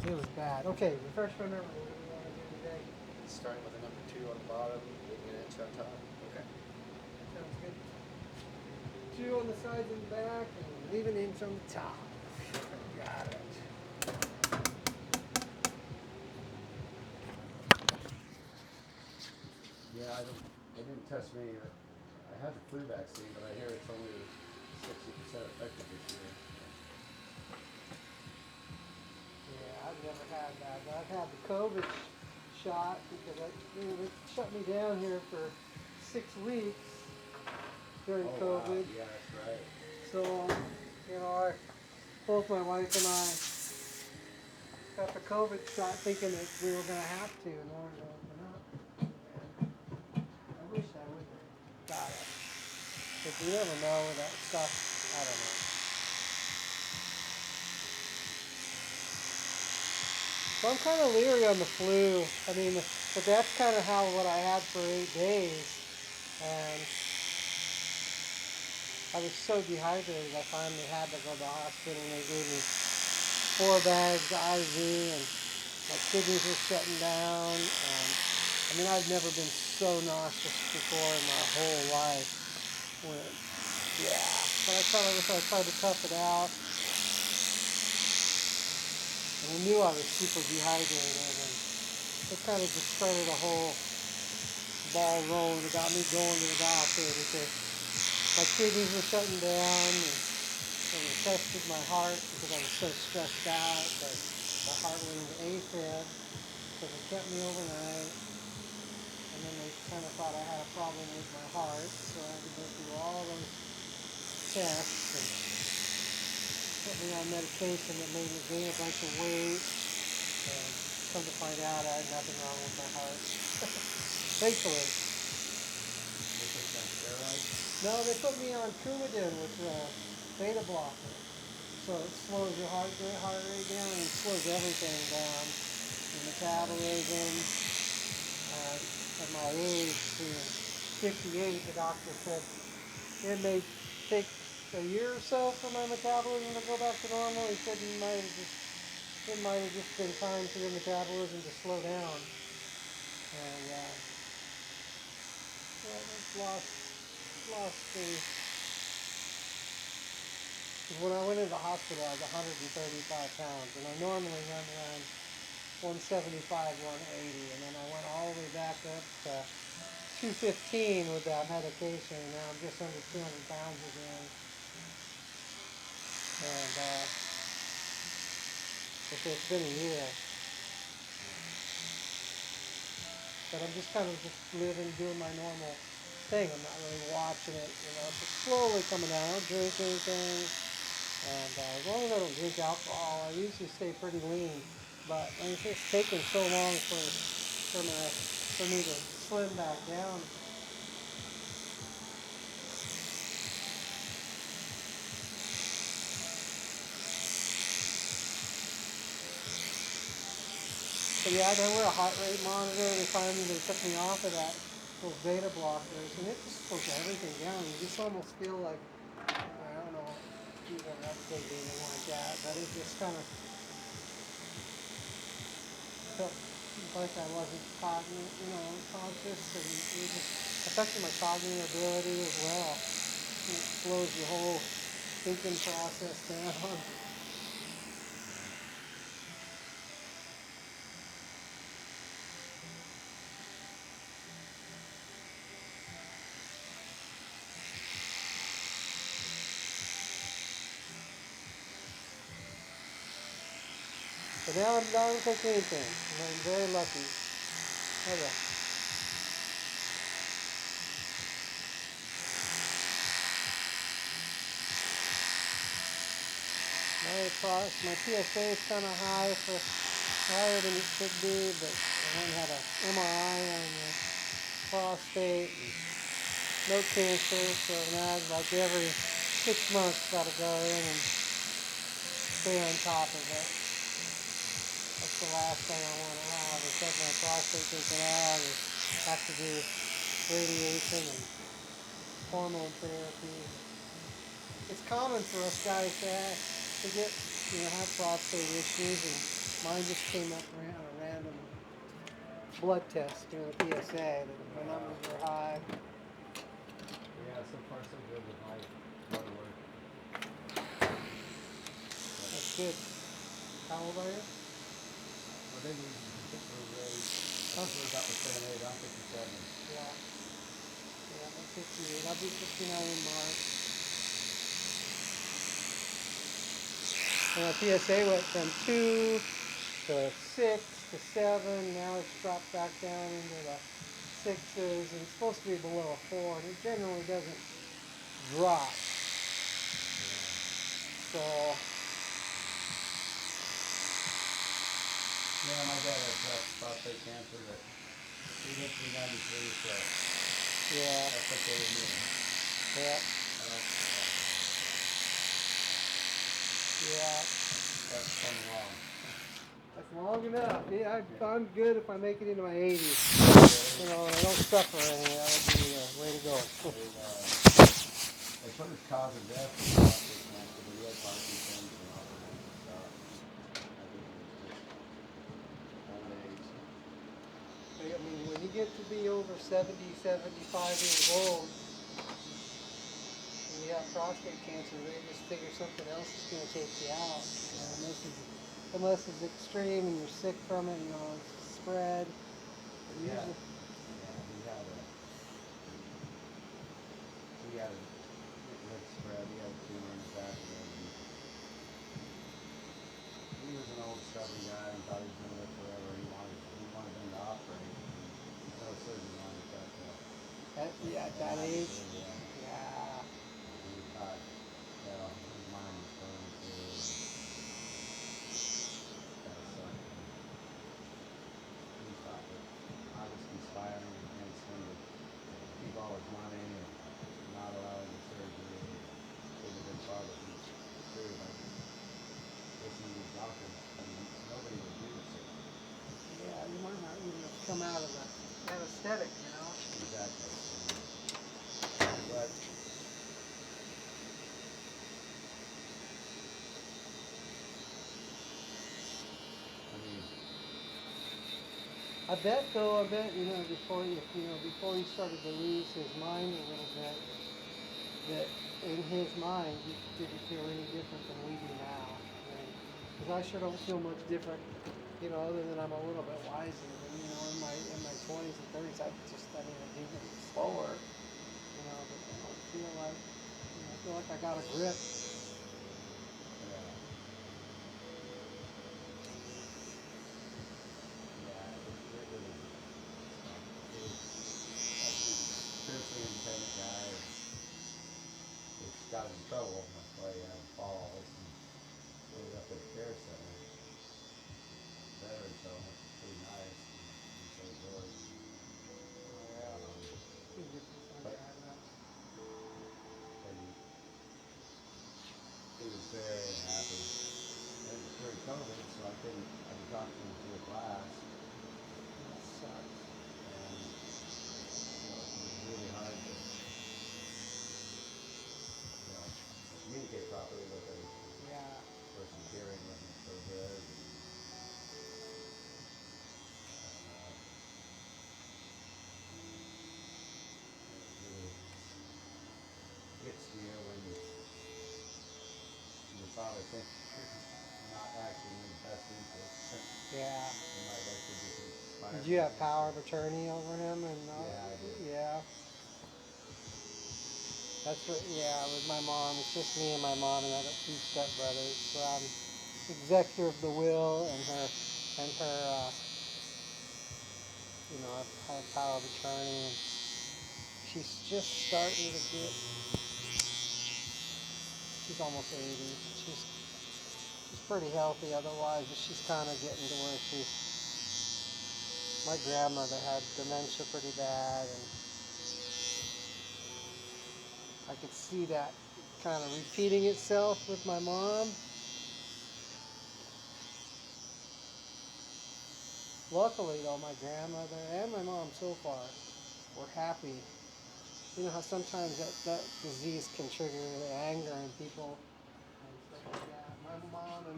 It was bad. Okay, refresh my memory. What do we want to do today? Starting with a number 2 on the bottom, leaving an inch on top. Okay. Sounds good. 2 on the sides and the back, and leave an inch on the top. Got it. Yeah, they didn't test me. I had the flu vaccine, but I hear it's only 60% effective this year. Yeah, I've never had that. But I've had the COVID shot because it shut me down here for 6 weeks during Oh wow, COVID. yeah, that's right. So, both my wife and I got the COVID shot thinking that we were going to have to in order to open up. I wish I would have got it. But you never know with that stuff. I don't know. So I'm kind of leery on the flu. I mean, but that's kind of how what I had for 8 days. And I was so dehydrated, I finally had to go to the hospital, and they gave me 4 bags of IV, and my kidneys were shutting down. And I mean, I've never been so nauseous before in my whole life. When, yeah, but I tried to tough it out, and I knew I was super dehydrated, and it kind of just started a whole ball rolling about me going to the doctor because my kidneys were shutting down, and they tested my heart because I was so stressed out that my heart went into AFib, so they kept me overnight, and then they kind of thought I had a problem with my heart, so I had to go through all those tests and put me on medication that made me gain a bunch of weight, and come to find out I had nothing wrong with my heart. Thankfully. They put you on steroids? No, they put me on Coumadin, which is a beta blocker. So it slows your heart rate down, and slows everything down. Your metabolism. At my age, being 58, the doctor said it may take a year or so for my metabolism to go back to normal. He said it might have just been time for your metabolism to slow down. And well, I've lost the. When I went into the hospital, I was 135 pounds, and I normally run around 175, 180, and then I went all the way back up to 215 with that medication, and now I'm just under 200 pounds again. And it's been a year, but I'm just kind of just living, doing my normal thing. I'm not really watching it, It's slowly coming down. I don't drink anything, and as long as I don't drink alcohol, I usually stay pretty lean. But it's just taking so long for me to slim back down. So yeah, I wear a heart rate monitor. They took me off of those beta blockers, and it just slows everything down. You just almost feel like, I don't know if you've ever updated anything like that, but it just kind of felt like I wasn't conscious, and it just affected my cognitive ability as well. And it slows your whole thinking process down. But now I don't take anything. I'm very lucky. Okay. My PSA is kind of higher than it should be, but I only had an MRI on the prostate, and no cancer, so now like every 6 months got to go in and stay on top of it. That's the last thing I want to have is have my prostate taken out and have to do radiation and hormone therapy. It's common for us guys to get have prostate issues, and Mine just came up on a random blood test, the PSA, that my numbers were high. Yeah, so far so good with my blood work. That's good. How old are you? Well, then we were raised. I Huh? think we're about the same age. I'm 57. Yeah. Yeah, I'm 58. I'll be 59 in March. And my PSA went from 2 to 6 to 7. Now it's dropped back down into the 6s, and it's supposed to be below a 4, and it generally doesn't drop. So, Yeah, my dad had prostate cancer, but he lived to be 93, so yeah, that's okay with me. yeah, I don't, yeah. that's come along. That's long enough. Yeah, I'm good if I make it into my 80s. You know, and I don't suffer any. That would be the way to go. They put his cause of death as prostate cancer, but he had Parkinson's and all kinds of stuff. I think it was just old age. I mean, when you get to be over 70, 75 years old, and you have prostate cancer, they just figure something else is going to take you out. You know, unless it's extreme and you're sick from it, it's spread. Yeah, Usually, he had a it had spread. He had a tumor in his abdomen. And he was an old stubborn guy and thought he was going to live forever. He wanted them to operate. And no surgeon wanted that. at And that age, yeah. yeah. And he thought, well, his mind was going through and kind of sucked. And he thought that I was conspiring against him to keep all his money and not allowing the surgery. Shouldn't have been part of it. True, like listening to these doctors, I mean, nobody would do the surgery. Yeah, you might not even have come out of the anesthetic, Exactly. But I mean, I bet, before he started to lose his mind a little bit, that in his mind he didn't feel any different than we do now. Because I sure don't feel much different, other than I'm a little bit wiser. But in my 20s and 30s, I do things slower, but I don't feel like, I feel like I got a grip. yeah, yeah, it really stunk. He was a fiercely independent guy. Which got him in trouble. That's why he had falls and ended up at a care center, veterans home, which is pretty nice in St. George. Oh yeah, Um, you can get this on but your iPad. and he was very unhappy. And it was during COVID, so I could talk to him through a glass, That sucks. and it was really hard to communicate properly with him. Yeah. Of course, his hearing wasn't so good. It really gets to you when your father thinks you're not acting in his best interest. Yeah. You might actually be Did conspiring you have against power him. of attorney over him? And Yeah, I did. yeah, that's what. Yeah, with my mom, it's just me and my mom, and I got two stepbrothers. So I'm executor of the will, and her, I have power of attorney. And she's just starting to get. She's almost 80. She's pretty healthy otherwise, but she's kind of getting to where she's. My grandmother had dementia pretty bad, and I could see that kind of repeating itself with my mom. Luckily, though, my grandmother and my mom so far were happy. You know how sometimes that disease can trigger anger in people and stuff like that. My my mom and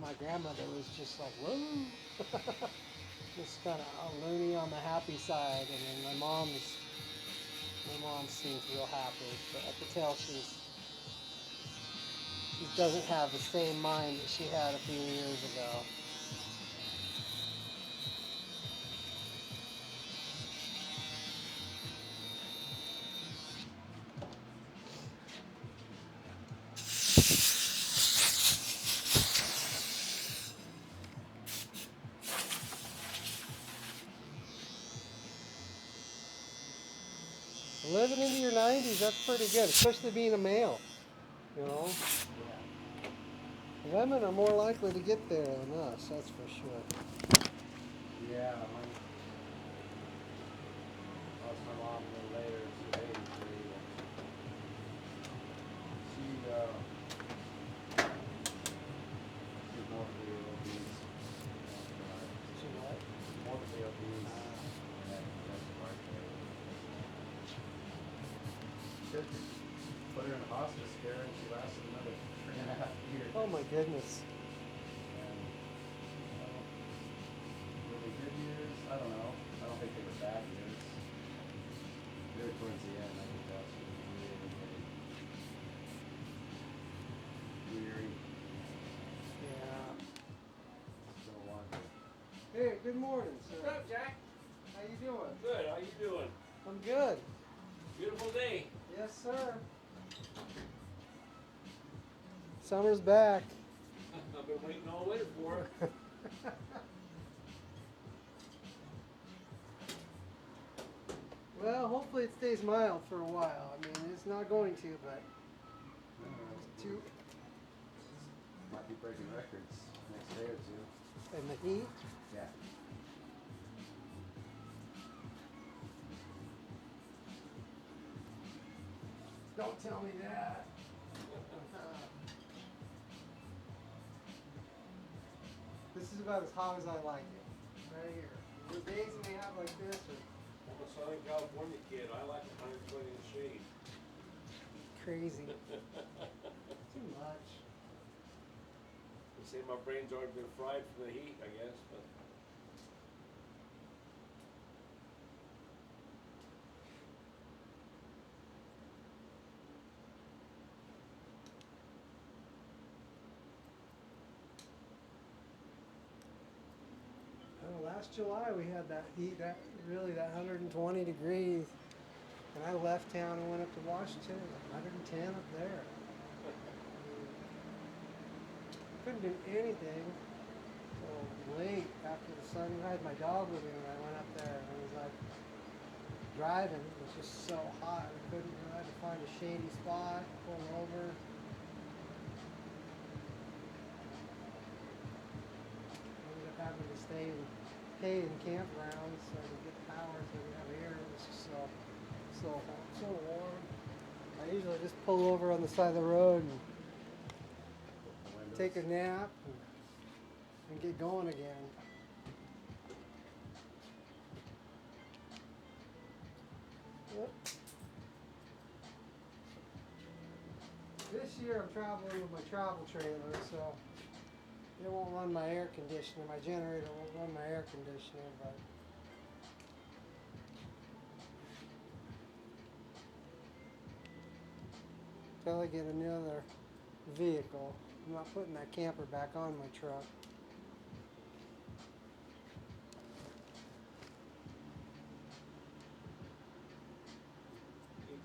my grandmother was just like, whoa. Just kind of loony on the happy side, and then my mom seems real happy, but I could tell she doesn't have the same mind that she had a few years ago. Living into your 90s, that's pretty good, especially being a male. You know, women are more likely to get there than us, that's for sure. Yeah, lost my mom a little later. She was 83. She she's morbidly obese. She what? Morbidly obese. And that's heart failure. Put her in hospice care, and she lasted another 3.5 years. Oh my goodness. And really good years? I don't know. I don't think they were bad years. They were towards the end. I think that she was really, really weary. Yeah. So wanted. Hey, good morning, sir. What's up, Jack? How you doing? Good. How you doing? I'm good. Beautiful day. Yes, sir. Summer's back. I've been waiting all winter for it. Well, hopefully it stays mild for a while. I mean, it's not going to, but it's too. Might be breaking records next day or two. And the heat. Yeah. Don't tell me that. This is about as hot as I like it. Right here. The days may have like this, or I'm a Southern California kid. I like 120 in the shade. crazy. Too much. They say my brain's already been fried from the heat, I guess, but Oh, last July we had that heat, that 120 degrees, and I left town and went up to Washington. It was 110 up there. Couldn't do anything till late after the sun. I had my dog with me when I went up there, and it was like driving. It was just so hot. I couldn't. I had to find a shady spot, pull over. Ended up having to stay and pay in campgrounds so I could get power so we have air. It was just so warm. I usually just pull over on the side of the road and take a nap and get going again. Yep. This year I'm traveling with my travel trailer, so it won't run my air conditioner. My generator won't run my air conditioner, but until I get another vehicle, I'm not putting that camper back on my truck.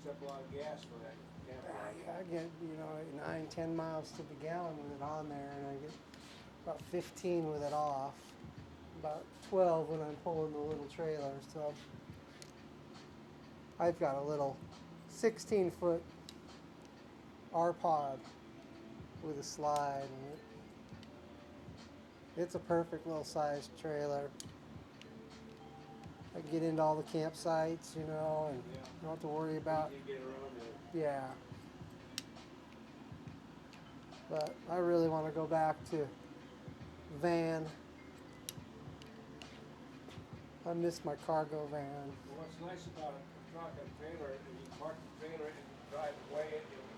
eats up a lot of gas for that camper. I get 9-10 miles to the gallon with it on there, and I get about 15 with it off, about 12 when I'm pulling the little trailer. So I've got a little 16-foot R-Pod with a slide, and it's a perfect little sized trailer. I can get into all the campsites, and don't have to worry about. You get around there. Yeah. But I really want to go back to van. I miss my cargo van. Well, what's nice about a truck and trailer is you park the trailer and drive away and you'll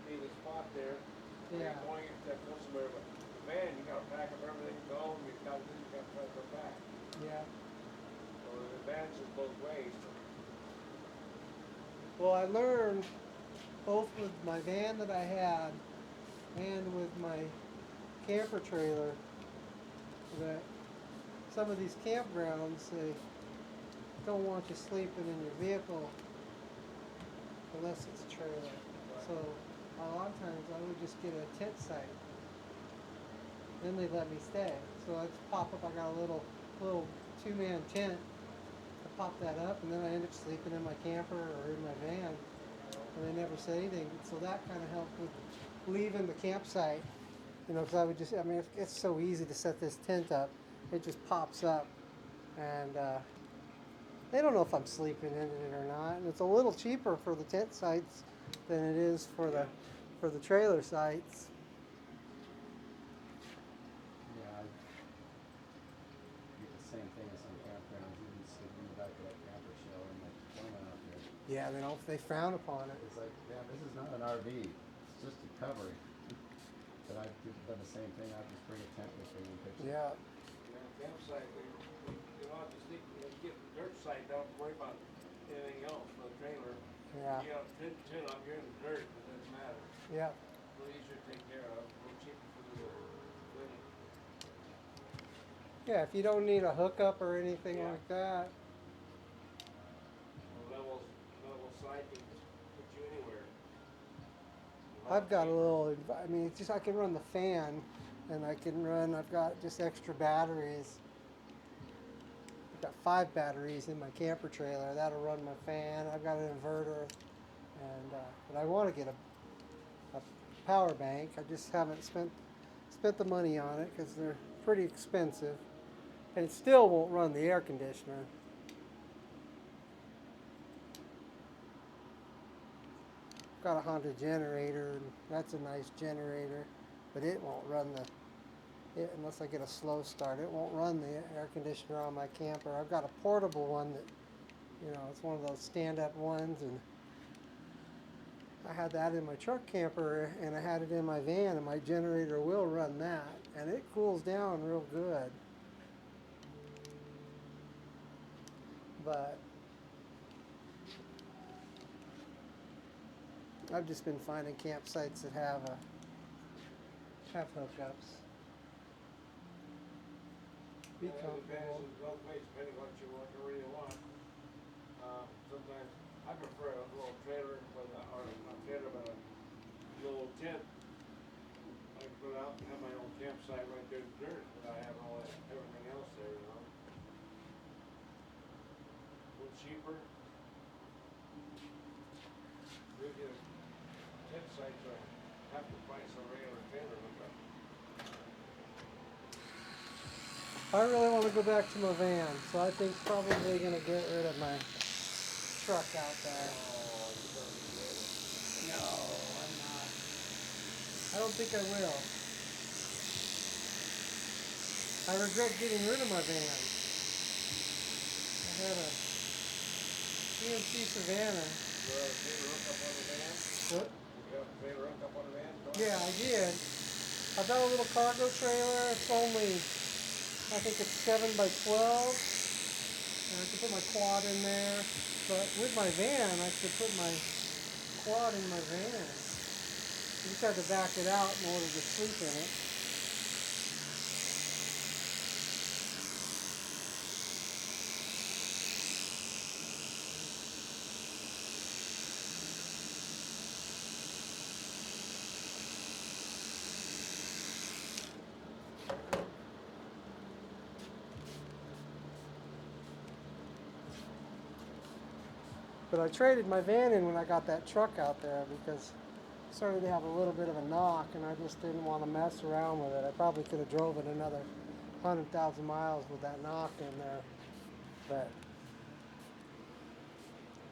leave a spot there. When Yeah. you're going to go somewhere, but the van, you got to pack up everything, go, you got to try to go back. Yeah. So the advantage is both ways. Well, I learned both with my van that I had and with my camper trailer that some of these campgrounds, they don't want you sleeping in your vehicle unless it's a trailer. So a lot of times I would just get a tent site. Then they let me stay. So I'd pop up, I got a little two-man tent. I pop that up and then I end up sleeping in my camper or in my van. And they never said anything. So that kind of helped with leaving the campsite. You know, because I would just, I mean, it's so easy to set this tent up. It just pops up. And they don't know if I'm sleeping in it or not. And it's a little cheaper for the tent sites than it is for the trailer sites. Yeah, I get the same thing as some campgrounds, even sleeping in the back of that camper shell and like deployment out there. Yeah, they frown upon it. It's like, yeah, this is not an RV. It's just a covering. But I've done the same thing. I'll just bring a tent with me and pitch it. Yeah. Yeah, campsite, you don't have to sleep, you get the dirt site, don't worry about anything else for the trailer. Yeah. You got tin up, you're in the dirt, it doesn't matter. Yeah. A little easier to take care of, a little cheaper for the living. Yeah, if you don't need a hookup or anything like that. Level side can put you anywhere. I've got a little, I mean, it's just I can run the fan and I've got just extra batteries. I've got 5 batteries in my camper trailer. That'll run my fan. I've got an inverter. And, but I want to get a power bank. I just haven't spent the money on it because they're pretty expensive. And it still won't run the air conditioner. Got a Honda generator, and that's a nice generator, but it won't run unless I get a slow start. It won't run the air conditioner on my camper. I've got a portable one that, you know, it's one of those stand-up ones, and I had that in my truck camper, and I had it in my van, and my generator will run that, and it cools down real good. But I've just been finding campsites that have hookups. Be comfortable. Both ways, depending on what you really want. Sometimes I prefer a little trailer with or not trailer, but a little tent. I can put out and have my own campsite right there in the dirt, but I have everything else there, you know. A little cheaper. Maybe a tent site for half the price of a regular trailer hookup. I really want to go back to my van, so I think probably going to get rid of my truck out there. Oh, you don't regret it. No, I'm not. I don't think I will. I regret getting rid of my van. I had a GMC Savannah. You have a trailer hookup on the van? What? You have a trailer hookup on the van? Yeah, I did. I've got a little cargo trailer. It's only, I think it's 7 by 12. And I can put my quad in there. But with my van, I could put my quad in my van. You just have to back it out in order to sleep in it. But I traded my van in when I got that truck out there because it started to have a little bit of a knock and I just didn't want to mess around with it. I probably could have drove it another 100,000 miles with that knock in there. But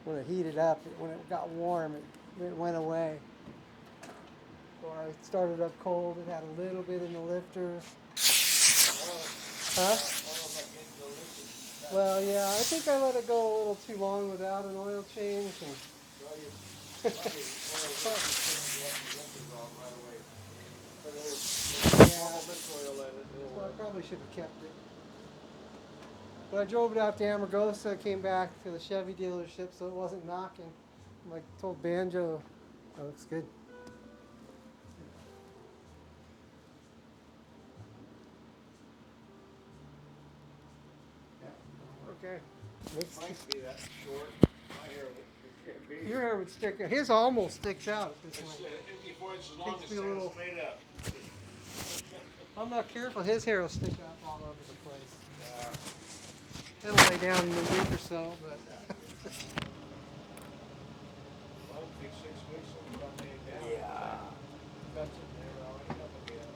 when it heated up, when it got warm, it went away. Or I started up cold, it had a little bit in the lifters. Huh? Well, yeah, I think I let it go a little too long without an oil change. And But there's Yeah. normal mint oil in it. It'll Well, I work. probably should have kept it. But I drove it out to Amargosa, came back to the Chevy dealership, so it wasn't knocking. Like told Banjo, that looks good. Okay. Looks, Mine can be that short. My hair can't be. your hair would stick out. His almost sticks out at this It's, point. it'd be 4 inches long. Takes It's me a little- straight up. If I'm not careful, his hair will stick out all over the place. Yeah. It'll lay down in a week or so, but Well, it'd take 6 weeks to cut me down. Yeah. Cuts in there, I'll end up again.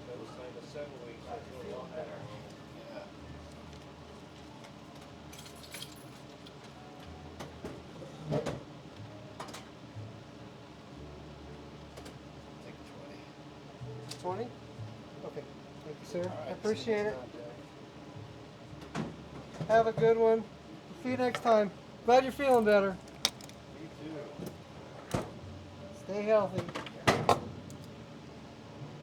That was kind of 7 weeks. I feel a lot better. Yeah. Take 20. 20? Okay. Thank you, sir. All I right, appreciate see you it. next time, Jack. Have a good one. See you next time. Glad you're feeling better. Me too. Stay healthy.